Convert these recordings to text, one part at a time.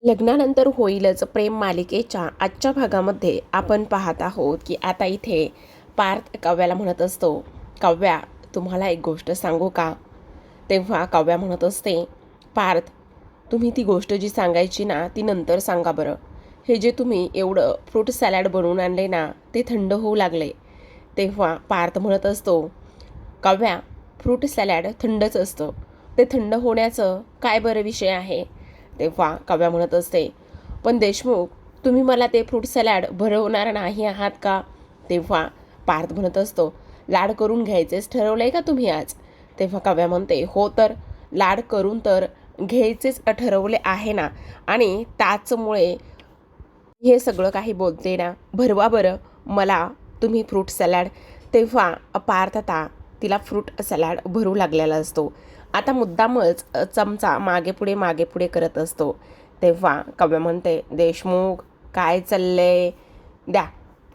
लग्नानंतर होईलच प्रेम मालिकेच्या आजच्या भागामध्ये आपण पाहत आहोत की आता इथे पार्थ काव्याला म्हणत असतो, काव्या तुम्हाला एक गोष्ट सांगू का? तेव्हा काव्या म्हणत असते, पार्थ तुम्ही ती गोष्ट जी सांगायची ना ती नंतर सांगा बरं. हे जे तुम्ही एवढं फ्रूट सॅलड बनवून आणले ना ते थंड होऊ लागले. तेव्हा पार्थ म्हणत असतो, काव्या फ्रूट सॅलड थंडच असतं, ते थंड होण्याचं काय बरं विषय आहे? तेव्हा काव्या म्हणत असते, पण देशमुख तुम्ही मला ते फ्रूट सॅलड भरवणार नाही आहात का? तेव्हा पार्थ म्हणत असतो, लाड करून घ्यायचेच ठरवलंय का तुम्ही आज? तेव्हा काव्या म्हणते, हो तर लाड करून तर घ्यायचेच ठरवले आहे ना, आणि त्याचमुळे हे सगळं काही बोलते ना. भरवा बरं मला तुम्ही फ्रूट सॅलड. तेव्हा पार्थ आता तिला फ्रूट सॅलड भरू लागलेला असतो. आता मुद्दामच चमचा मागे पुढे करत असतो. तेव्हा काव्य म्हणते, देशमुख काय चाललंय, द्या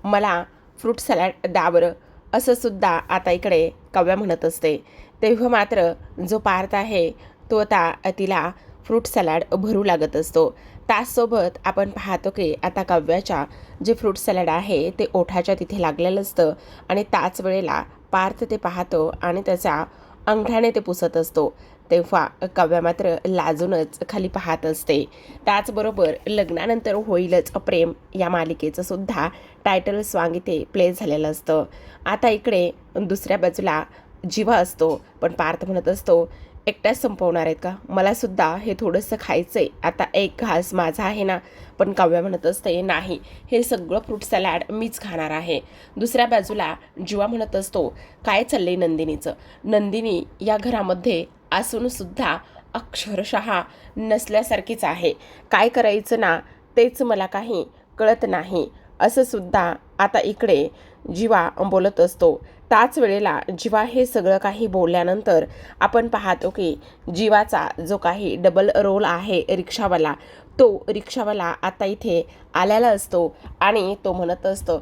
मला फ्रूट सॅलड द्या बरं, असं सुद्धा आता इकडे काव्या म्हणत असते. तेव्हा मात्र जो पार्थ आहे तो आता तिला फ्रूट सॅलड भरू लागत असतो. त्याचसोबत आपण पाहतो की आता काव्याच्या जे फ्रूट सॅलड आहे ते ओठाच्या तिथे लागलेलं असतं, आणि त्याच वेळेला पार्थ ते पाहतो आणि त्याचा अंगठाने ते पुसत असतो. तेव्हा काव्या मात्र लाजूनच खाली पाहत असते. त्याचबरोबर लग्नानंतर होईलच प्रेम या मालिकेचं सुद्धा टायटल सॉन्ग इथे प्ले झालेलं असतं. आता इकडे दुसऱ्या बाजूला जीवा असतो, पण पार्थ म्हणत असतो, एकट्याच संपवणार आहेत का? मला सुद्धा हे थोडंसं खायचंय, आता एक घास माझा आहे ना. पण काव्या म्हणत असते, नाही, हे सगळं फ्रूट सॅलड मीच खाणार आहे. दुसऱ्या बाजूला जीवा म्हणत असतो, काय चाललंय नंदिनीचं? नंदिनी या घरामध्ये असून सुद्धा अक्षरशः नसल्यासारखीच आहे. काय करायचं ना तेच मला काही कळत नाही, असं सुद्धा आता इकडे जीवा बोलत असतो. त्याच वेळेला जीवा हे सगळं काही बोलल्यानंतर आपण पाहतो की जीवाचा जो काही डबल रोल आहे रिक्षावाला, तो रिक्षावाला आता इथे आलेला असतो आणि तो म्हणत असतो,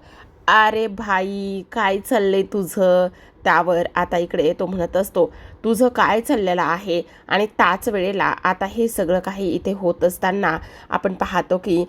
अरे भाई काय चाललंय तुझं? त्यावर आता इकडे तो म्हणत असतो, तुझं काय चाललेलं आहे? आणि त्याच वेळेला आता हे सगळं काही इथे होत असताना आपण पाहतो की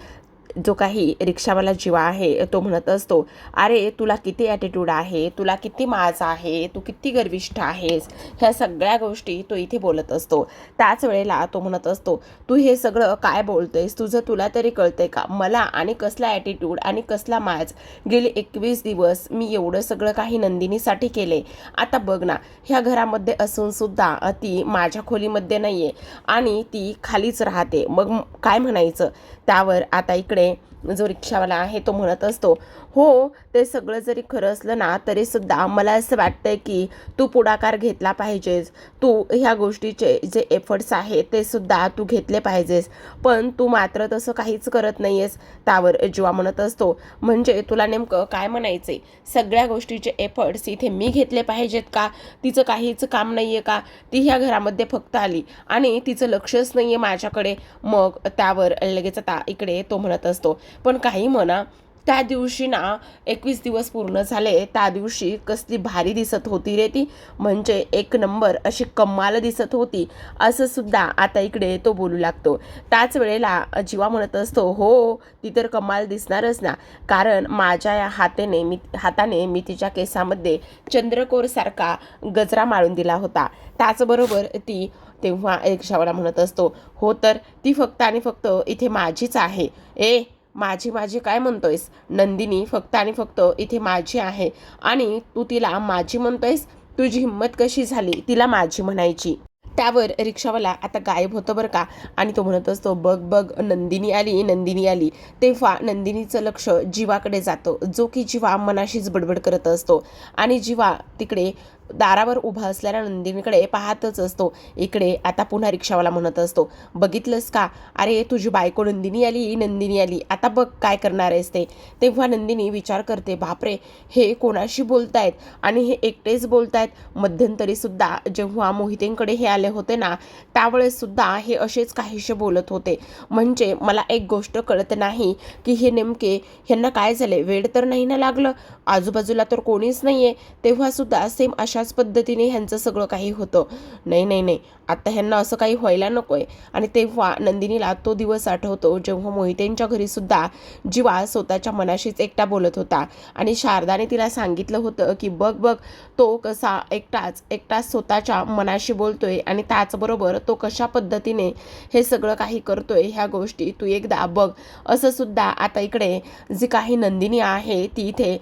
जो काही रिक्षावाला जीवा आहे तो म्हणत असतो, अरे तुला किती ॲटिट्यूड आहे, तुला किती माज आहे, तू किती गर्विष्ठ आहेस, ह्या सगळ्या गोष्टी तो इथे बोलत असतो. त्याच वेळेला तो म्हणत असतो, तू हे सगळं काय बोलतोयस? तुला तरी कळतंय का? मला आणि कसला ॲटिट्यूड आणि कसला माज? गेले 21 दिवस मी एवढं सगळं काही नंदिनीसाठी केले. आता बघ ना, ह्या घरामध्ये असून सुद्धा ती माझ्या खोलीमध्ये नाही आहे आणि ती खालीच राहते, मग काय म्हणायचं? त्यावर आता इकडे जो रिक्षावाला आहे तो म्हणत असतो, हो ते सगळं जरी खरं असलं ना तरीसुद्धा मला असं वाटतंय की तू पुढाकार घेतला पाहिजेस, तू ह्या गोष्टीचे जे एफर्ट्स आहेत ते सुद्धा तू घेतले पाहिजेस, पण तू मात्र तसं काहीच करत नाही आहेस. त्यावर जीवा म्हणत असतो, म्हणजे तुला नेमकं काय म्हणायचं आहे? सगळ्या गोष्टीचे एफर्ट्स इथे मी घेतले पाहिजेत का? तिचं काहीच काम नाही आहे का? ती ह्या घरामध्ये फक्त आली आणि तिचं लक्षच नाही आहे माझ्याकडे. मग त्यावर लगेच आता इकडे तो म्हणत असतो, पण काही म्हणा, त्या दिवशी ना 21 दिवस पूर्ण झाले, त्या दिवशी कसली भारी दिसत होती रे ती, म्हणजे एक नंबर अशी कमाल दिसत होती, असं सुद्धा आता इकडे तो बोलू लागतो. त्याच वेळेला जीवा म्हणत असतो, हो ती तर कमाल दिसणारच ना, कारण माझ्या या हाताने मी तिच्या केसामध्ये चंद्रकोरसारखा गजरा मारून दिला होता. त्याचबरोबर ती तेव्हा रिक्षावाला म्हणत असतो, हो तर ती फक्त आणि फक्त इथे माझीच आहे. ए माझी माझी काय म्हणतोयस? नंदिनी फक्त आणि फक्त इथे माझी आहे आणि तू तिला माझी म्हणतोयस? तुझी हिंमत कशी झाली तिला माझी म्हणायची? त्यावर रिक्षावाला आता गायब होतो बरं का, आणि तो म्हणत असतो, बघ बघ नंदिनी आली, नंदिनी आली. तेव्हा नंदिनीचं लक्ष जीवाकडे जातं, जो की जीवा मनाशीच बडबड करत असतो आणि जीवा तिकडे दारावर उभा असलेल्या नंदिनीकडे पाहतच असतो. इकडे आता पुन्हा रिक्षावाला म्हणत असतो, बघितलंस का? अरे तुझी बायको नंदिनी आली, नंदिनी आली, आता बघ काय करणार आहेस ते. तेव्हा नंदिनी विचार करते, बापरे हे कोणाशी बोलतायत आणि हे एकटेच बोलतायत. मध्यंतरी सुद्धा जेव्हा मोहितेंकडे हे आले होते ना त्यावेळेस सुद्धा हे असेच काहीसे बोलत होते. म्हणजे मला एक गोष्ट कळत नाही की हे नेमके ह्यांना काय झाले, वेड तर नाही ना लागलं? आजूबाजूला तर कोणीच नाही आहे, तेव्हा सुद्धा सेम अशा अशाच पद्धतीने ह्यांचं सगळं काही होतं. नाही नाही नाही, आता ह्यांना असं काही व्हायला नको आहे. आणि तेव्हा नंदिनीला तो दिवस आठवतो जेव्हा मोहितेंच्या घरीसुद्धा जीवा स्वतःच्या मनाशीच एकटा बोलत होता आणि शारदाने तिला सांगितलं होतं की बघ बघ, तो कसा एकटाच स्वतःच्या मनाशी बोलतोय आणि त्याचबरोबर तो कशा पद्धतीने हे सगळं काही करतोय, ह्या गोष्टी तू एकदा बघ. असं सुद्धा आता इकडे जी काही नंदिनी आहे ती इथे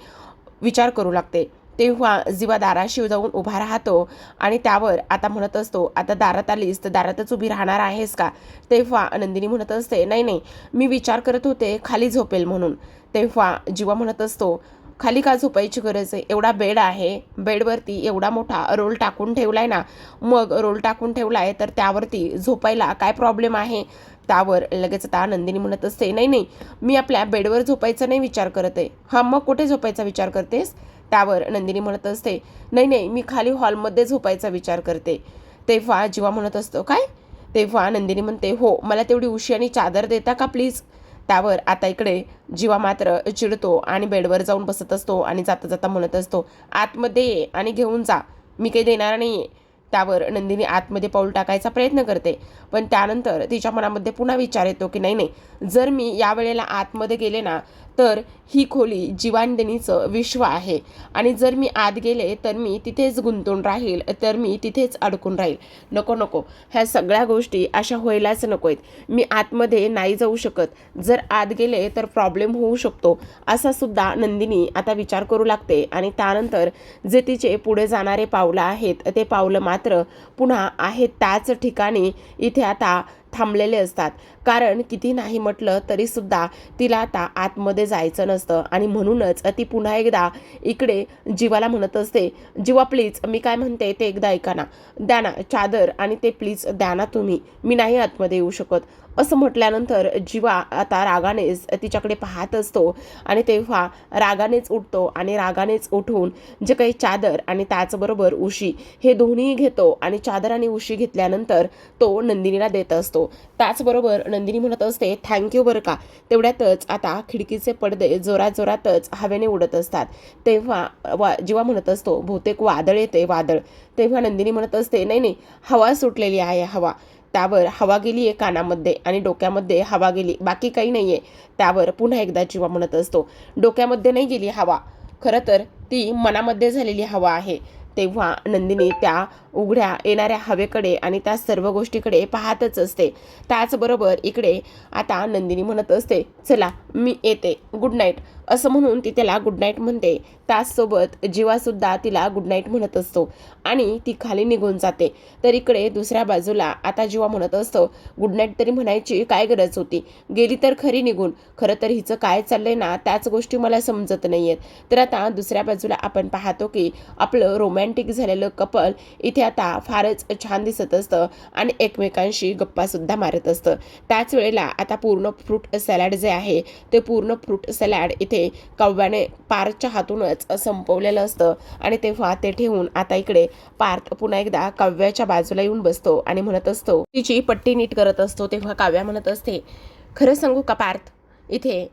विचार करू लागते. तेव्हा जीवा दाराशी जाऊन उभा राहतो आणि त्यावर आता म्हणत असतो, आता दारात आलीस तर दारातच उभी राहणार आहेस का? तेव्हा नंदिनी म्हणत असते, नाही नाही, मी विचार करत होते खाली झोपेल म्हणून. तेव्हा जीवा म्हणत असतो, खाली का झोपायची गरज आहे? एवढा बेड आहे, बेडवरती एवढा मोठा रोल टाकून ठेवलाय ना, मग रोल टाकून ठेवलाय तर त्यावरती झोपायला काय प्रॉब्लेम आहे? त्यावर लगेच आता नंदिनी म्हणत असते, नाही नाही, मी आपल्या बेडवर झोपायचा नाही विचार करत आहे. हा, मग कुठे झोपायचा विचार करतेस? त्यावर नंदिनी म्हणत असते, नाही नाही, मी खाली हॉलमध्ये झोपायचा विचार करते. तेव्हा जीवा म्हणत असतो, काय? तेव्हा नंदिनी म्हणते, हो, मला तेवढी उशी आणि चादर देता का प्लीज? त्यावर आता इकडे जीवा मात्र चिडतो आणि बेडवर जाऊन बसत असतो आणि जाता जाता म्हणत असतो, आतमध्ये ये आणि घेऊन जा, मी काही देणार नाही आहे. त्यावर नंदिनी आतमध्ये पाऊल टाकायचा प्रयत्न करते, पण त्यानंतर तिच्या मनामध्ये पुन्हा विचार येतो की नाही नाही, जर मी यावेळेला आतमध्ये गेले ना तर ही खोली जीवानंदिनीचं विश्व आहे आणि जर मी आत गेले तर मी तिथेच गुंतून राहील, तर मी तिथेच अडकून राहील. नको नको, ह्या सगळ्या गोष्टी अशा व्हायलाच नको आहेत. मी आतमध्ये नाही जाऊ शकत, जर आत गेले तर प्रॉब्लेम होऊ शकतो, असा सुद्धा नंदिनी आता विचार करू लागते. आणि त्यानंतर जे तिचे पुढे जाणारे पावलं आहेत ते पावलं मात्र पुन्हा आहेत त्याच ठिकाणी इथे आता थांबलेले असतात. कारण किती नाही म्हटलं तरीसुद्धा तिला आता आतमध्ये जायचं नसतं आणि म्हणूनच ती पुन्हा एकदा इकडे जीवाला म्हणत असते, जीवा प्लीज, मी काय म्हणते ते एकदा ऐका ना, द्या ना चादर आणि ते प्लीज द्या ना तुम्ही, मी नाही आतमध्ये येऊ शकत. असं म्हटल्यानंतर जीवा आता रागानेच तिच्याकडे पाहत असतो आणि तेव्हा रागानेच उठतो आणि रागानेच उठून जे काही चादर आणि त्याचबरोबर उशी हे दोन्ही घेतो आणि चादर आणि उशी घेतल्यानंतर तो नंदिनीला देत असतो. त्याचबरोबर नंदिनी म्हणत असते, थँक्यू बरं का. तेवढ्यातच आता खिडकीचे पडदे जोरातच हवेने उडत असतात. तेव्हा जीवा म्हणत असतो, बहुतेक वादळ येते, वादळ. तेव्हा नंदिनी म्हणत असते, नाही नाही, हवा सुटलेली आहे, हवा. त्यावर हवा गेली आहे कानामध्ये आणि डोक्यामध्ये हवा गेली, बाकी काही नाही आहे. त्यावर पुन्हा एकदा जीवा म्हणत असतो, डोक्यामध्ये नाही गेली हवा, खरं तर ती मनामध्ये झालेली हवा आहे. तेव्हा नंदिनी त्या उघड्या येणाऱ्या हवेकडे आणि त्या सर्व गोष्टीकडे पाहतच असते. त्याचबरोबर इकडे आता नंदिनी म्हणत असते, चला मी येते, गुड नाईट. असं म्हणून ती त्याला गुड नाईट म्हणते. त्याचसोबत जीवासुद्धा तिला गुड नाईट म्हणत असतो आणि ती खाली निघून जाते. तर इकडे दुसऱ्या बाजूला आता जीवा म्हणत असतो, गुड नाईट तरी म्हणायची काय गरज होती, गेली तर खरी निघून. खरं तर हिचं काय चाललंय ना त्याच गोष्टी मला समजत नाही आहेत. तर आता दुसऱ्या बाजूला आपण पाहतो की आपलं रोमॅन्टिक झालेलं कपल इथे आता फारच छान दिसत असतं आणि एकमेकांशी गप्पासुद्धा मारत असतं. त्याच वेळेला आता पूर्ण फ्रूट सॅलड जे आहे ते पूर्ण फ्रूट सॅलड इथे काव्याने पार्थच्या हातूनच संपवलेलं असतं. आणि तेव्हा ते ठेवून आता इकडे पार्थ पुन्हा एकदा काव्याच्या बाजूला येऊन बसतो आणि म्हणत असतो, तिची पट्टी नीट करत असतो. तेव्हा काव्या म्हणत असते, खरं सांगू का पार्थ, इथे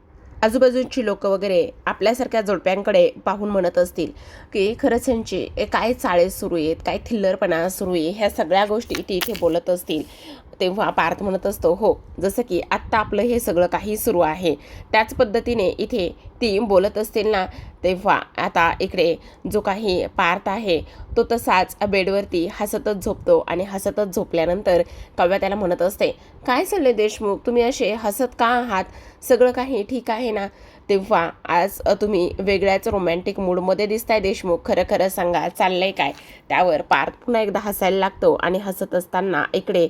आजूबाजूची लोक वगैरे आपल्यासारख्या जोडप्यांकडे पाहून म्हणत असतील की खरंच यांची काय चाळे सुरू आहेत, काय थिल्लरपणा सुरू आहे, ह्या सगळ्या गोष्टी ती इथे बोलत असतील. तेव्हा पार्थ म्हणत असतो, हो, जसं की आत्ता आपलं हे सगळं काही सुरू आहे त्याच पद्धतीने इथे ती बोलत असतील ना. तेव्हा आता इकडे जो काही पार्थ आहे तो तसाच बेडवरती हसतच झोपतो आणि हसतच झोपल्यानंतर काव्या त्याला म्हणत असते, काय चाललंय देशमुख, तुम्ही असे हसत का आहात, सगळं काही ठीक आहे ना? तेव्हा आज तुम्ही वेगळ्याच रोमॅन्टिक मूडमध्ये दिसताय देशमुख, खरं खरं सांगा चाललंय काय? त्यावर पार्थ पुन्हा एकदा हसायला लागतो आणि हसत असताना इकडे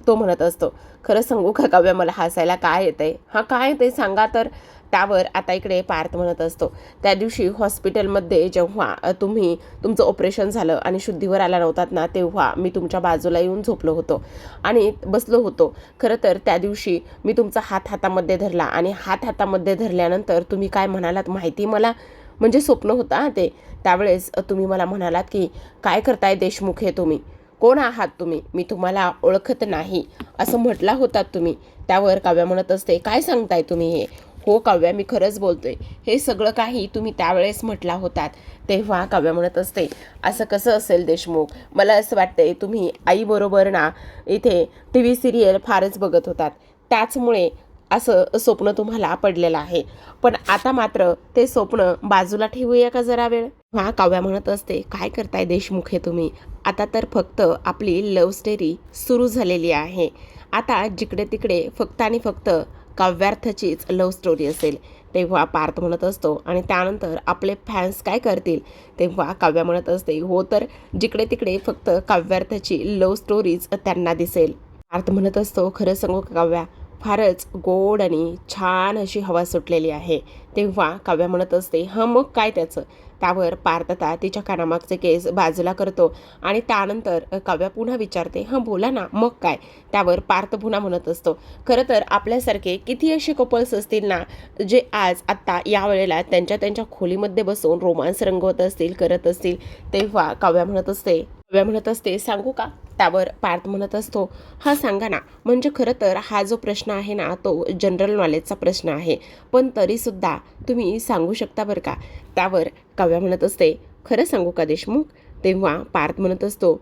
तो म्हणत असतो, खरं सांगू का काव्या, मला हसायला काय येतंय? हा, काय येतंय सांगा तर? त्यावर आता इकडे पार्थ म्हणत असतो, त्या दिवशी हॉस्पिटलमध्ये जेव्हा तुमचं ऑपरेशन झालं आणि शुद्धीवर आला नव्हतात ना, तेव्हा मी तुमच्या बाजूला येऊन झोपलो होतो आणि बसलो होतो. खरं तर त्या दिवशी मी तुमचा हात हातामध्ये धरला आणि हात हातामध्ये धरल्यानंतर तुम्ही काय म्हणालात माहिती मला? म्हणजे स्वप्न होता ते. त्यावेळेस तुम्ही मला म्हणालात की काय करताय देशमुख, हे तुम्ही कोण आहात, तुम्ही, मी तुम्हाला ओळखत नाही, असं म्हटला होतात तुम्ही. त्यावर काव्या म्हणत असते, काय सांगताय तुम्ही हे? हो काव्या, मी खरंच बोलतोय. हे सगळं काही तुम्ही त्यावेळेस म्हटला होतात. तेव्हा काव्या म्हणत असते, असं कसं असेल देशमुख, मला असं वाटतंय तुम्ही आईबरोबर ना इथे टी व्ही सिरियल फारच बघत होतात, त्याचमुळे असं स्वप्न तुम्हाला पडलेलं आहे. पण आता मात्र ते स्वप्न बाजूला ठेवूया का जरा वेळ. हा काव्या म्हणत असते, काय करताय देशमुख हे तुम्ही. आता तर फक्त आपली लव्ह स्टोरी सुरू झालेली आहे. आता जिकडे तिकडे फक्त आणि फक्त काव्यार्थाचीच लव्ह स्टोरी असेल. तेव्हा पार्थ म्हणत असतो, आणि त्यानंतर आपले फॅन्स काय करतील. तेव्हा काव्या म्हणत असते, हो तर जिकडे तिकडे फक्त काव्यार्थाची लव्ह स्टोरीज त्यांना दिसेल. पार्थ म्हणत असतो, खरं सांगू का काव्या, फारच गोड आणि छान अशी हवा सुटलेली आहे. तेव्हा काव्या म्हणत असते, हां मग काय त्याचं. त्यावर पार्थ आता तिच्या कानामागचे केस बाजूला करतो, आणि त्यानंतर काव्या पुन्हा विचारते, हां बोला ना मग काय. त्यावर पार्थ पुन्हा म्हणत असतो, खरं तर आपल्यासारखे किती असे कपल्स असतील ना, जे आज आत्ता या वेळेला त्यांच्या त्यांच्या खोलीमध्ये बसून रोमांस रंगवत असतील, करत असतील. तेव्हा काव्या म्हणत असते, सांगू का. त्यावर पार्थ म्हणत असतो, हां सांगा ना. म्हणजे खरं तर हा जो प्रश्न आहे ना, तो जनरल नॉलेजचा प्रश्न आहे, पण तरीसुद्धा तुम्ही सांगू शकता बरं का. त्यावर काव्या म्हणत असते, खरं सांगू का देशमुख. तेव्हा पार्थ म्हणत असतो,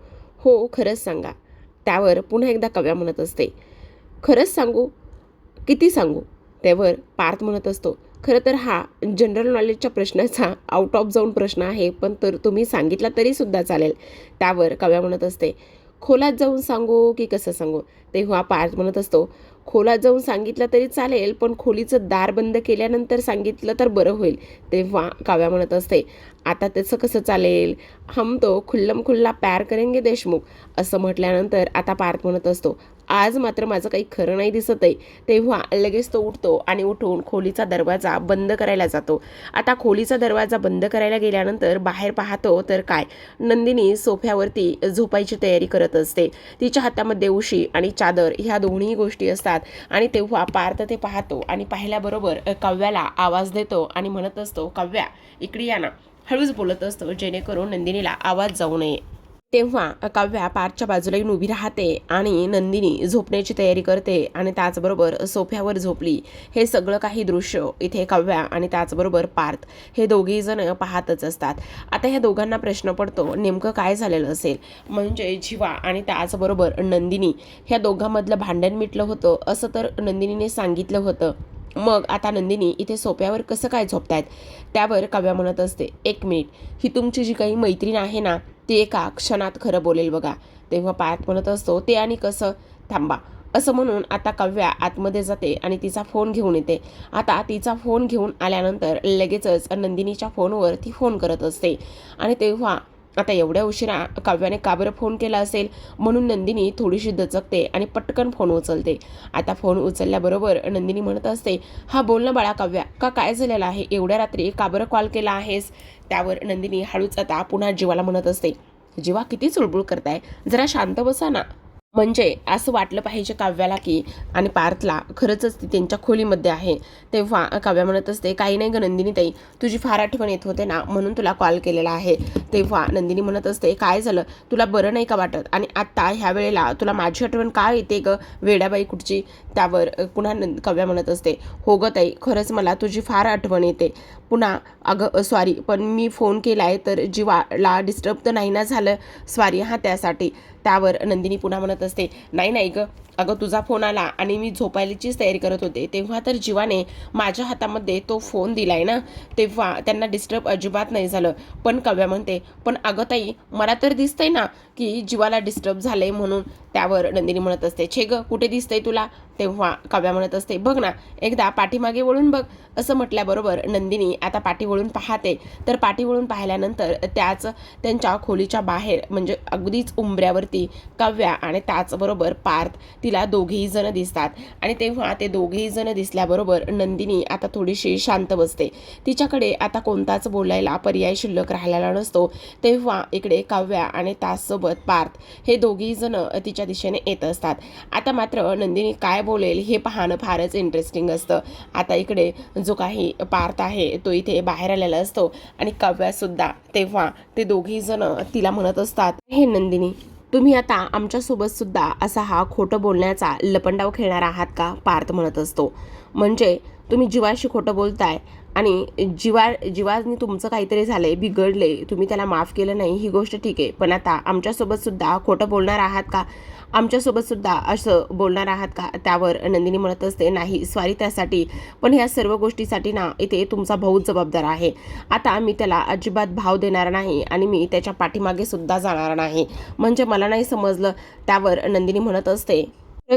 हो खरंच सांगा. त्यावर पुन्हा एकदा काव्या म्हणत असते, खरंच सांगू, किती सांगू. त्यावर पार्थ म्हणत असतो, खरं तर हा जनरल नॉलेजच्या प्रश्नाचा आउट ऑफ जाऊन प्रश्न आहे, पण तर तुम्ही सांगितला तरीसुद्धा चालेल. त्यावर काव्या म्हणत असते, खोलात जाऊन सांगू की कसं सांगू. तेव्हा पार्थ म्हणत असतो, खोलात जाऊन सांगितलं तरी चालेल, पण खोलीचं दार बंद केल्यानंतर सांगितलं तर बरं होईल. तेव्हा काव्या म्हणत असते, आता त्याचं कसं चालेल, हम तो खुल्लम खुल्ला प्यार करेंगे देशमुख. असं म्हटल्यानंतर आता पार्थ म्हणत असतो, आज मात्र माझं काही खरं नाही दिसत आहे. तेव्हा लगेच तो उठतो आणि उठून खोलीचा दरवाजा बंद करायला जातो. आता खोलीचा दरवाजा बंद करायला गेल्यानंतर बाहेर पाहतो तर काय, नंदिनी सोफ्यावरती झोपायची तयारी करत असते. तिच्या हातामध्ये उशी आणि चादर ह्या दोन्ही गोष्टी असतात. आणि तेव्हा पार्थ ते पाहतो, आणि पाहिल्याबरोबर काव्याला आवाज देतो आणि म्हणत असतो, काव्या इकडे या ना. हळूच बोलत असतो, जेणेकरून नंदिनीला आवाज जाऊ नये. तेव्हा काव्या पार्थच्या बाजूला येऊन उभी राहते, आणि नंदिनी झोपण्याची तयारी करते, आणि त्याचबरोबर सोफ्यावर झोपली. हे सगळं काही दृश्य इथे काव्या आणि त्याचबरोबर पार्थ हे दोघेही जण पाहतच असतात. आता ह्या दोघांना प्रश्न पडतो, नेमकं काय झालेलं असेल. म्हणजे जीवा आणि त्याचबरोबर नंदिनी ह्या दोघांमधलं भांडण मिटलं होतं असं तर नंदिनीने सांगितलं होतं. मग आता नंदिनी इथे सोफ्यावर कसं काय झोपतायत. त्यावर काव्या म्हणत असते, एक मिनिट, ही तुमची जी काही मैत्रीण आहे ना, ती एका क्षणात खरं बोलेल बघा. तेव्हा पार्थ म्हणत असतो, ते आणि कसं, थांबा. असं म्हणून आता काव्या आतमध्ये जाते आणि तिचा फोन घेऊन येते. आता तिचा फोन घेऊन आल्यानंतर लगेचच नंदिनीच्या फोनवर ती फोन करत असते. आणि तेव्हा आता एवढ्या उशिरा काव्याने का बरं फोन केला असेल, म्हणून नंदिनी थोडीशी दचकते आणि पटकन फोन उचलते. आता फोन उचलल्याबरोबर नंदिनी म्हणत असते, हा बोल ना बाळा काव्या, का काय झालेलं आहे, एवढ्या रात्री का बरं कॉल केला आहेस. त्यावर नंदिनी हळूच आता पुन्हा जीवाला म्हणत असते, जीवा किती चुळबुळ करताय, जरा शांत बसा ना. म्हणजे असं वाटलं पाहिजे काव्याला की आणि पार्थला खरंच ती त्यांच्या खोलीमध्ये आहे. तेव्हा काव्या म्हणत असते, काही नाही ग नंदिनी ताई, तुझी फार आठवण येत होते ना, म्हणून तुला कॉल केलेला आहे. तेव्हा नंदिनी म्हणत असते, काय झालं, तुला बरं नाही का वाटत, आणि आत्ता ह्या वेळेला तुला माझी आठवण का येते ग वेड्याबाई कुठची. त्यावर पुन्हा काव्या म्हणत असते, हो ग ताई, खरंच मला तुझी फार आठवण येते. पुन्हा अगं सॉरी, पण मी फोन केला आहे तर जीवाला डिस्टर्ब तर नाही ना झालं, सॉरी हां त्यासाठी. त्यावर नंदिनी पुन्हा म्हणत असते, नाही नाही ग, अगं तुझा फोन आला आणि मी झोपायचीच तयारी करत होते, तेव्हा तर जीवाने माझ्या हातामध्ये तो फोन दिलाय ना, तेव्हा त्यांना डिस्टर्ब अजिबात नाही झालं. पण काव्या म्हणते, पण अगं ताई, मला तर दिसतंय ना की जीवाला डिस्टर्ब झालंय म्हणून. त्यावर नंदिनी म्हणत असते, छे ग, कुठे दिसतंय तुला. तेव्हा काव्या म्हणत असते, बघ ना एकदा पाठीमागे वळून बघ. असं म्हटल्याबरोबर नंदिनी आता पाठी वळून पाहते, तर पाठी वळून पाहिल्यानंतर त्याच त्यांच्या खोलीच्या बाहेर म्हणजे अगदीच उंबऱ्यावरती काव्या आणि त्याचबरोबर पार्थ तिला दोघेही जण दिसतात. आणि तेव्हा ते दोघेही जण दिसल्याबरोबर नंदिनी आता थोडीशी शांत बसते. तिच्याकडे आता कोणताच बोलायला पर्याय शिल्लक राहिलेला नसतो. तेव्हा इकडे काव्या आणि त्याचसोबत पार्थ हे दोघेही जण तिच्या दिशेने येत असतात. आता मात्र नंदिनी काय बोलेल हे पाहणं फारच इंटरेस्टिंग असतं. आता इकडे जो काही पार्थ आहे तो इथे बाहेर आलेला असतो, आणि काव्यासुद्धा. तेव्हा ते दोघेही जण तिला म्हणत असतात, हे नंदिनी, तुम्ही आता आमच्यासोबत सुद्धा असा हा खोटं बोलण्याचा लपंडाव खेळणार आहात का. पार्थ म्हणत असतो, म्हणजे तुम्ही जीवाशी खोटं बोलताय आणि जीवाने तुमचं काहीतरी झालंय, बिघडले, तुम्ही त्याला माफ केलं नाही, ही गोष्ट ठीक आहे. पण आता आमच्यासोबतसुद्धा खोटं बोलणार आहात का? आमच्यासोबतसुद्धा असं बोलणार आहात का? त्यावर नंदिनी म्हणत असते, नाही सॉरी त्यासाठी, पण ह्या सर्व गोष्टीसाठी ना इथे तुमचा भाऊच जबाबदार आहे. आता मी त्याला अजिबात भाव देणार नाही आणि मी त्याच्या पाठीमागे सुद्धा जाणार नाही. म्हणजे मला नाही समजलं. त्यावर नंदिनी म्हणत असते,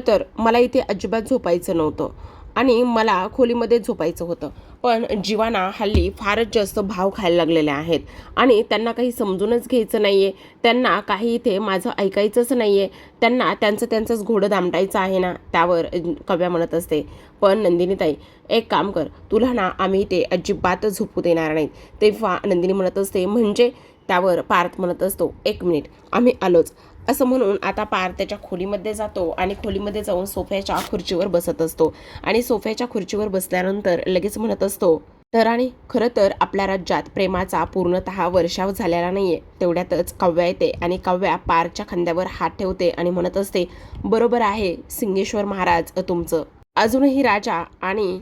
तर मला इथे अजिबात झोपायचं नव्हतं आणि मला खोलीमध्ये झोपायचं होतं. पण जीवाना हल्ली फारच जास्त भाव खायला लागलेले आहेत आणि त्यांना काही समजूनच घ्यायचं नाही आहे. त्यांना काही इथे माझं ऐकायचंच नाही आहे. त्यांना त्यांचंच घोडं दामटायचं आहे ना. त्यावर कव्या म्हणत असते, पण नंदिनीताई एक काम कर, तुला ना आम्ही ते अजिबात झोपू देणार नाहीत. तेव्हा नंदिनी म्हणत असते, म्हणजे? त्यावर पार्थ म्हणत असतो, 1 मिनिट आम्ही आलोच. असं म्हणून आता पार्थ त्याच्या खोलीमध्ये जातो आणि खोलीमध्ये जाऊन सोफ्याच्या खुर्चीवर बसत असतो आणि सोफ्याच्या खुर्चीवर बसल्यानंतर लगेच म्हणत असतो, तर आणि खरं तर आपल्या राज्यात प्रेमाचा पूर्णतः वर्षाव झालेला नाहीये. तेवढ्यातच काव्या येते आणि काव्या पार्थच्या खांद्यावर हात ठेवते आणि म्हणत असते, बरोबर आहे सिंगेश्वर महाराज तुमचं. अजूनही राजा आणि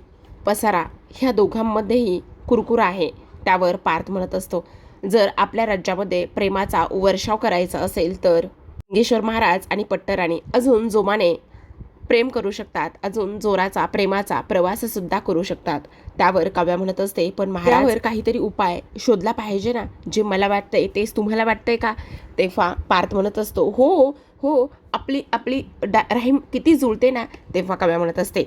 पसारा ह्या दोघांमध्येही कुरकुर आहे. त्यावर पार्थ म्हणत असतो, जर आपल्या राज्यामध्ये प्रेमाचा वर्षाव करायचा असेल तर सिंगेश्वर महाराज आणि पट्टराणी अजून जोमाने प्रेम करू शकतात, अजून जोराचा प्रेमाचा प्रवास सुद्धा करू शकतात. त्यावर काव्या म्हणत असते, पण महाराजावर काहीतरी उपाय शोधला पाहिजे ना. जे मला वाटतंय तेच तुम्हाला वाटतंय का? तेव्हा पार्थ म्हणत असतो, हो हो, आपली आपली राहीम किती जुळते ना. तेव्हा काव्या म्हणत असते,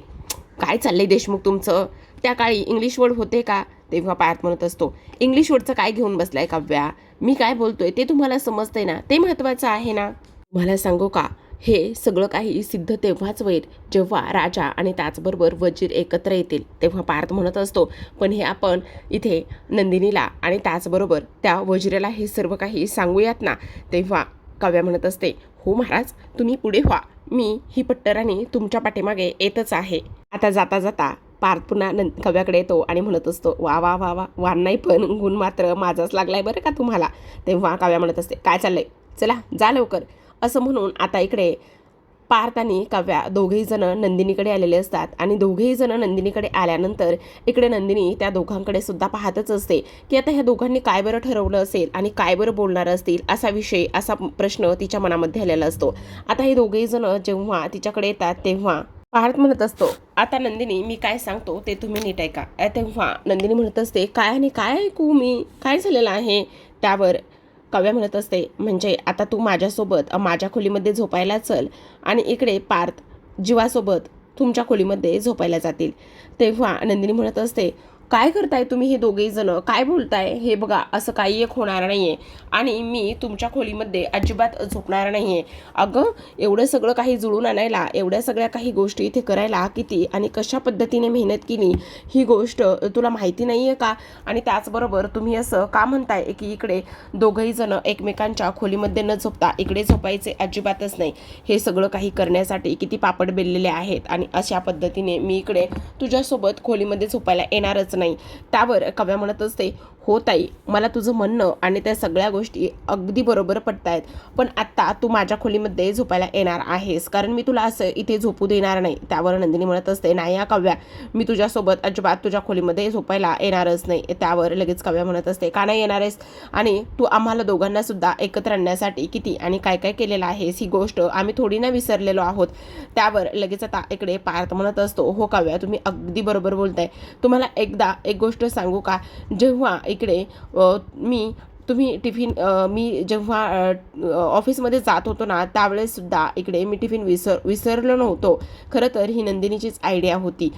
काय चाललंय देशमुख तुमचं? त्या काळी इंग्लिश वर्ड होते का? तेव्हा पार्थ म्हणत असतो, इंग्लिश वर्डचं काय घेऊन बसलाय काव्या? मी काय बोलतोय ते तुम्हाला समजतंय ना, ते महत्त्वाचं आहे ना. मला सांगू का, हे सगळं काही सिद्ध तेव्हाच होईल जेव्हा राजा आणि त्याचबरोबर वजीर एकत्र येतील. तेव्हा पार्थ म्हणत असतो, पण हे आपण इथे नंदिनीला आणि त्याचबरोबर त्या वजिराला हे सर्व काही सांगूयात ना. तेव्हा काव्या म्हणत असते, हो महाराज तुम्ही पुढे व्हा, मी ही पट्टराणी तुमच्या पाठीमागे येतच आहे. आता जाता जाता पार्थ पुन्हा काव्याकडे येतो आणि म्हणत असतो, वा वा वा वा, वान नाही पण गुण मात्र माझाच लागलाय बरं का तुम्हाला. तेव्हा काव्या म्हणत असते, काय चाललंय, चला जा लवकर. असं म्हणून आता इकडे पार्थ आणि काव्या दोघेही जण नंदिनीकडे आलेले असतात आणि दोघेही जण नंदिनीकडे आल्यानंतर इकडे नंदिनी त्या दोघांकडे सुद्धा पाहतच असते की आता ह्या दोघांनी काय बरं ठरवलं असेल आणि काय बरं बोलणार असतील, असा विषय, असा प्रश्न तिच्या मनामध्ये आलेला असतो. आता हे दोघेही जण जेव्हा तिच्याकडे येतात तेव्हा पार्थ म्हणत असतो, आता नंदिनी मी काय सांगतो ते तुम्ही नीट ऐका. तेव्हा नंदिनी म्हणत असते, काय आणि काय ऐकू मी, काय झालेलं आहे? त्यावर काव्या म्हणत असते, म्हणजे आता तू माझ्यासोबत माझ्या खोलीमध्ये झोपायला चल आणि इकडे पार्थ जीवासोबत तुमच्या खोलीमध्ये झोपायला जातील. तेव्हा नंदिनी म्हणत असते, काय करताय तुम्ही हे दोघेही जण, काय बोलताय? हे बघा असं काही एक होणार नाहीये आणि मी तुमच्या खोलीमध्ये अजिबात झोपणार नाहीये. अगं एवढं सगळं काही जुळून आणायला, एवढ्या सगळ्या काही गोष्टी इथे करायला किती आणि कशा पद्धतीने मेहनत केली ही गोष्ट तुला माहिती नाहीये का? आणि त्याचबरोबर तुम्ही असं का म्हणताय की इकडे दोघंही जण एकमेकांच्या खोलीमध्ये न झोपता इकडे झोपायचे अजिबातच नाही. हे सगळं काही करण्यासाठी किती पापड बेललेले आहेत आणि अशा पद्धतीने मी इकडे तुझ्यासोबत खोलीमध्ये झोपायला येणारच नाही. त्यावर काव्या म्हणत असते, हो ताई, मला तुझं म्हणणं आणि त्या सगळ्या गोष्टी अगदी बरोबर पटतायत, पण आत्ता तू माझ्या खोलीमध्ये झोपायला येणार आहेस कारण मी तुला असं इथे झोपू देणार नाही. त्यावर नंदिनी म्हणत असते, नाही काव्या, मी तुझ्यासोबत अजिबात तुझ्या खोलीमध्ये झोपायला येणारच नाही. त्यावर लगेच काव्या म्हणत असते, का नाही येणार आहेस? आणि तू आम्हाला दोघांना सुद्धा एकत्र आणण्यासाठी किती आणि काय काय केलेलं आहेस ही गोष्ट आम्ही थोडी ना विसरलेलो आहोत. त्यावर लगेच आता इकडे पार्थ म्हणत असतो, हो काव्या, तुम्ही अगदी बरोबर बोलताय. तुम्हाला एकदा एक गोष्ट सांगू का, जेव्हा इकडे मी जेव्हा ऑफिसमध्ये जात होतो ना त्यावेळेससुद्धा इकडे मी टिफिन विसरलो नव्हतो. खरं तर ही नंदिनीचीच आयडिया होती.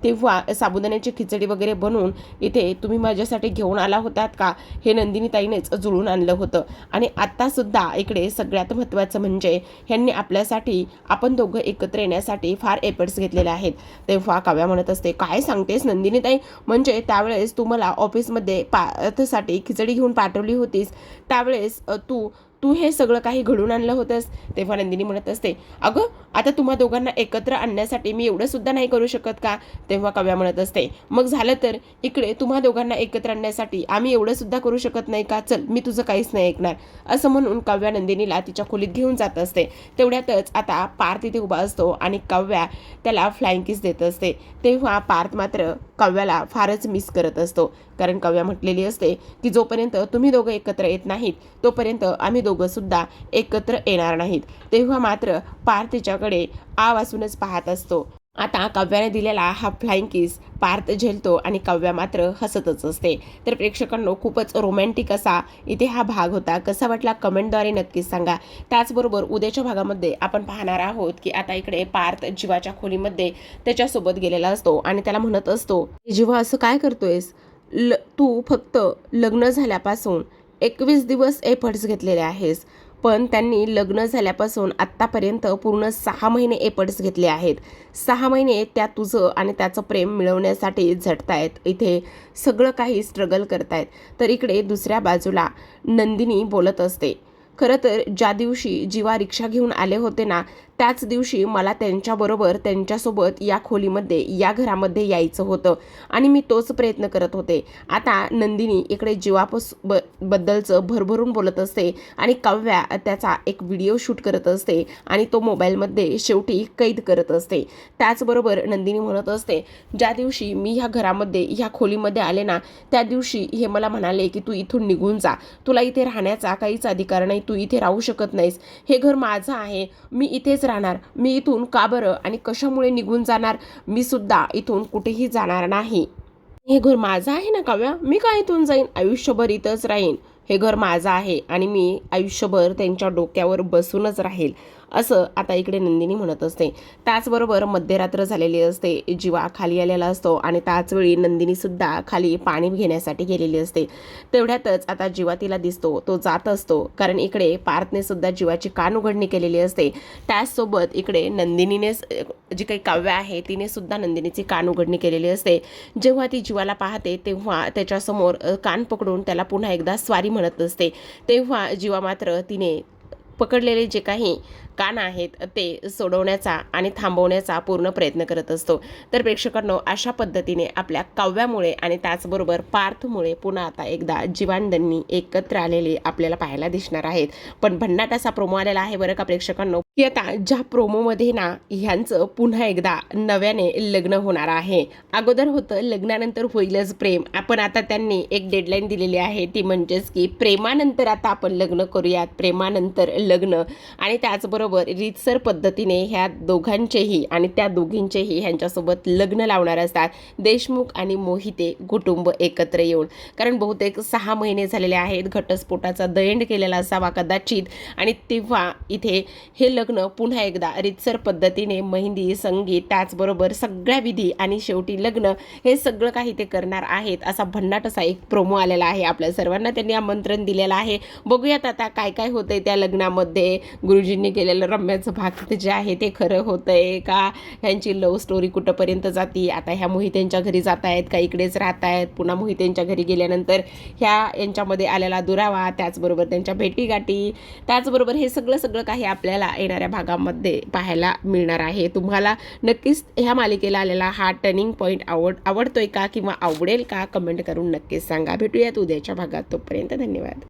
तेव्हा साबुदाण्याची खिचडी वगैरे बनवून इथे तुम्ही माझ्यासाठी घेऊन आला होतात का, हे नंदिनीताईनेच जुळून आणलं होतं. आणि आत्तासुद्धा इकडे सगळ्यात महत्त्वाचं म्हणजे ह्यांनी आपल्यासाठी, आपण दोघं एकत्र येण्यासाठी फार एफर्ट्स घेतलेले आहेत. तेव्हा काव्या म्हणत असते, काय सांगतेस नंदिनीताई, म्हणजे त्यावेळेस तू मला ऑफिसमध्ये पार्थसाठी खिचडी घेऊन पाठवली होतीस, त्यावेळेस तू तू हे सगळं काही घडून आणलं होतंस. तेव्हा नंदिनी म्हणत असते, अगं आता तुम्हा दोघांना एकत्र आणण्यासाठी मी एवढं सुद्धा नाही करू शकत का. तेव्हा काव्या म्हणत असते, मग झालं तर इकडे तुम्हा दोघांना एकत्र आणण्यासाठी आम्ही एवढं सुद्धा करू शकत नाही का. चल मी तुझं काहीच नाही ऐकणार. असं म्हणून काव्या नंदिनीला तिच्या खोलीत घेऊन जात असते. तेवढ्यातच आता पार्थ तिथे उभा असतो आणि काव्या त्याला फ्लाइंग किस देत असते. तेव्हा पार्थ मात्र काव्याला फारच मिस करत असतो, कारण काव्या म्हटलेली असते की जोपर्यंत तुम्ही दोघं एकत्र येत नाहीत तोपर्यंत आम्ही दोघं सुद्धा एकत्र येणार नाहीत. तेव्हा मात्र पार्थ तिच्याकडे वासूनच पाहत असतो. आता काव्याने दिलेला हा फ्लाइंग किस पार्थ झेलतो आणि काव्या मात्र हसतच असते. तर प्रेक्षकांनो, खूपच रोमॅन्टिक असा इथे हा भाग होता. कसा वाटला कमेंटद्वारे नक्कीच सांगा. त्याचबरोबर उद्याच्या भागामध्ये आपण पाहणार आहोत की आता इकडे पार्थ जीवाच्या खोलीमध्ये त्याच्यासोबत गेलेला असतो आणि त्याला म्हणत असतो, जीवा असं काय करतोयस. तू फक्त लग्न झाल्यापासून 21 दिवस एफर्ट्स घेतलेले आहेस, पण त्यांनी लग्न झाल्यापासून आत्तापर्यंत पूर्ण 6 महिने एफर्ट्स घेतले आहेत. 6 महिने त्या तुझं आणि त्याचं प्रेम मिळवण्यासाठी झटतायत, इथे सगळं काही स्ट्रगल करतायत. तर इकडे दुसऱ्या बाजूला नंदिनी बोलत असते, खरं तर ज्या दिवशी जीवा रिक्षा घेऊन आले होते ना, त्याच दिवशी मला त्यांच्याबरोबर त्यांच्यासोबत या खोलीमध्ये या घरामध्ये यायचं होतं आणि मी तोच प्रयत्न करत होते. आता नंदिनी इकडे बद्दलचं भरभरून बोलत असते आणि काव्या त्याचा एक व्हिडिओ शूट करत असते आणि तो मोबाईलमध्ये शेवटी कैद करत असते. त्याचबरोबर नंदिनी म्हणत असते, ज्या दिवशी मी ह्या घरामध्ये ह्या खोलीमध्ये आले ना, त्या दिवशी हे मला म्हणाले की तू इथून निघून जा, तुला इथे राहण्याचा काहीच अधिकार नाही, तू इथे राहू शकत नाहीस, हे घर माझं आहे, मी इथेच राहणार, मी इथून का बरं आणि कशामुळे निघून जाणार, मी सुद्धा इथून कुठेही जाणार नाही. हे घर माझं आहे ना काव्या, मी का इथून जाईन, आयुष्यभर इथंच राहीन, हे घर माझं आहे आणि मी आयुष्यभर त्यांच्या डोक्यावर बसूनच राहील, असं आता इकडे नंदिनी म्हणत असते. त्याचबरोबर मध्यरात्र झालेली असते, जीवा खाली आलेला असतो आणि त्याचवेळी नंदिनी सुद्धा खाली पाणी घेण्यासाठी गेलेली असते. तेवढ्यातच आता जीवा तिला दिसतो, तो जात असतो, कारण इकडे पार्थने सुद्धा जीवाची कान उघडणी केलेली असते. त्याचसोबत इकडे नंदिनीने जी काही काव्य आहे तिने सुद्धा नंदिनीची कान उघडणी केलेली असते. जेव्हा ती जीवाला पाहते तेव्हा त्याच्यासमोर कान पकडून त्याला पुन्हा एकदा स्वारी म्हणत असते. तेव्हा जीवा मात्र तिने पकडलेले जे काही कान आहेत ते सोडवण्याचा आणि थांबवण्याचा पूर्ण प्रयत्न करत असतो. तर प्रेक्षकांनो, अशा पद्धतीने आपल्या काव्यामुळे आणि त्याचबरोबर पार्थमुळे पुन्हा आता एकदा जीवांदनी एकत्र आलेले आपल्याला पाहायला दिसणार आहेत. पण भन्नाट असा प्रोमो आलेला आहे बरं का प्रेक्षकांनो, की आता ज्या प्रोमोमध्ये ना ह्यांचं पुन्हा एकदा नव्याने लग्न होणार आहे. अगोदर होतं लग्नानंतर होईलच प्रेम, आपण आता त्यांनी एक डेडलाईन दिलेली आहे, ती म्हणजेच की प्रेमानंतर आता आपण लग्न करूयात, प्रेमानंतर लग्न. आणि त्याचबरोबर रीतसर पद्धतीने ह्या दोघांचेही आणि त्या दोघींचेही ह्यांच्यासोबत लग्न लावणार असतात देशमुख आणि मोहिते कुटुंब एकत्र येऊन. कारण बहुतेक 6 महिने झालेले आहेत, घटस्फोटाचा दयंड केलेला असावा कदाचित, आणि तेव्हा इथे हे लग्न पुन्हा एकदा रीतसर पद्धतीने मेहंदी, संगीत, त्याचबरोबर सगळ्या विधी आणि शेवटी लग्न, हे सगळं काही ते करणार आहेत, असा भन्नाट असा एक प्रोमो आलेला आहे. आपल्या सर्वांना त्यांनी आमंत्रण दिलेलं आहे. बघूयात आता काय काय होतंय त्या लग्नामध्ये. गुरुजींनी केलेलं रम्याचं भाग जे आहे ते खरं होतंय का, ह्यांची लव्ह स्टोरी कुठंपर्यंत जाती. आता ह्या मोहितेंच्या घरी जात आहेत का इकडेच राहत आहेत, पुन्हा मोहितेंच्या घरी गेल्यानंतर ह्या यांच्यामध्ये आलेला दुरावा, त्याचबरोबर त्यांच्या भेटीगाठी, त्याचबरोबर हे सगळं काही आपल्याला येणाऱ्या भागामध्ये पाहायला मिळणार आहे. तुम्हाला नक्कीच ह्या मालिकेला आलेला हा टर्निंग पॉईंट आवडतोय का किंवा आवडेल का, कमेंट करून नक्कीच सांगा. भेटूयात उद्याच्या भागात. तोपर्यंत धन्यवाद.